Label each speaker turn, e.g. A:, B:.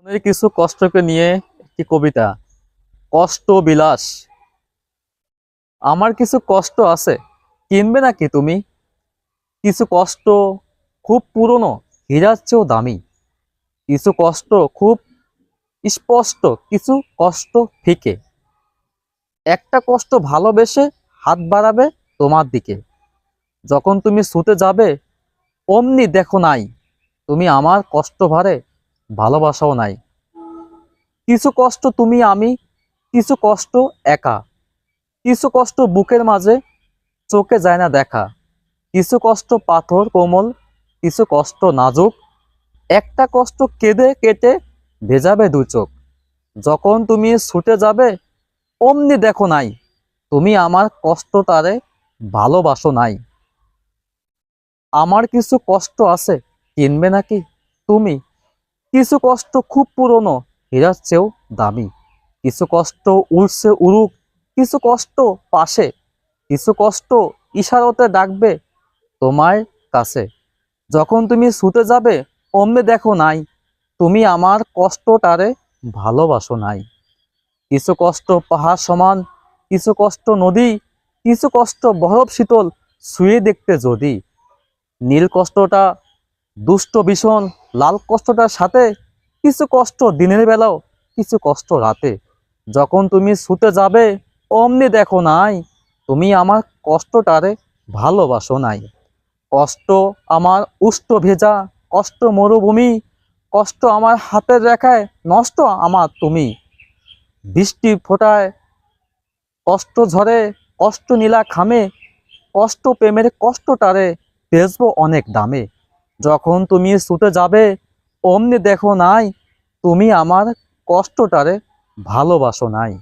A: মনের কিছু কষ্টকে নিয়ে একটি কবিতা। কষ্ট বিলাস। আমার কিছু কষ্ট আছে, কিনবে নাকি তুমি? কিছু কষ্ট খুব পুরনো, হীরার চেয়েও দামি। কিছু কষ্ট খুব স্পষ্ট, কিছু কষ্ট ফিকে। একটা কষ্ট ভালোবেসে হাত বাড়াবে তোমার দিকে। যখন তুমি ছুটে যাবে, অমনি দেখো নাই, তুমি আমার কষ্ট ভারে ভালোবাসাও নাই। কিছু কষ্ট তুমি আমি, কিছু কষ্ট একা, কিছু কষ্ট বুকের মাঝে চোখে যায় না দেখা। কিছু কষ্ট পাথর কোমল, কিছু কষ্ট নাজুক। একটা কষ্ট কেঁদে কেটে ভেজাবে দু চোখ। যখন তুমি ছুটে যাবে, অমনি দেখো নাই, তুমি আমার কষ্ট তারে ভালোবাসো নাই। আমার কিছু কষ্ট আছে, কিনবে নাকি তুমি? কিছু কষ্ট খুব পুরনো, হীরার চেয়েও দামি। কিছু কষ্ট উড়ছে উড়ুক, কিছু কষ্ট পাশে। কিছু কষ্ট ইশারতে ডাকবে তোমার কাছে। যখন তুমি ছুটে যাবে, অমনি দেখো নাই, তুমি আমার কষ্টটারে ভালোবাসো নাই। কিছু কষ্ট পাহাড় সমান, কিছু কষ্ট নদী, কিছু কষ্ট বরফ শীতল ছুঁয়ে দেখতে যদি। নীল কষ্টটা দুষ্ট ভীষণ, লাল কষ্টটার সাথে। কিছু কষ্ট দিনের বেলাও, কিছু কষ্ট রাতে। যখন তুমি ছুটে যাবে, অমনি দেখো নাই, তুমি আমার কষ্টটারে ভালোবাসো নাই। কষ্ট আমার উষ্ণ ভেজা, কষ্ট মরুভূমি, কষ্ট আমার হাতের রেখায় নষ্ট আমার তুমি। বৃষ্টি ফোটায় কষ্ট ঝরে, কষ্ট নীলা খামে, কষ্ট প্রেমের কষ্টটারে বেচবো অনেক দামে। যখন তুমি ছুটে যাবে, অমনি দেখো নাই, তুমি আমার কষ্টটারে ভালোবাসো নাই।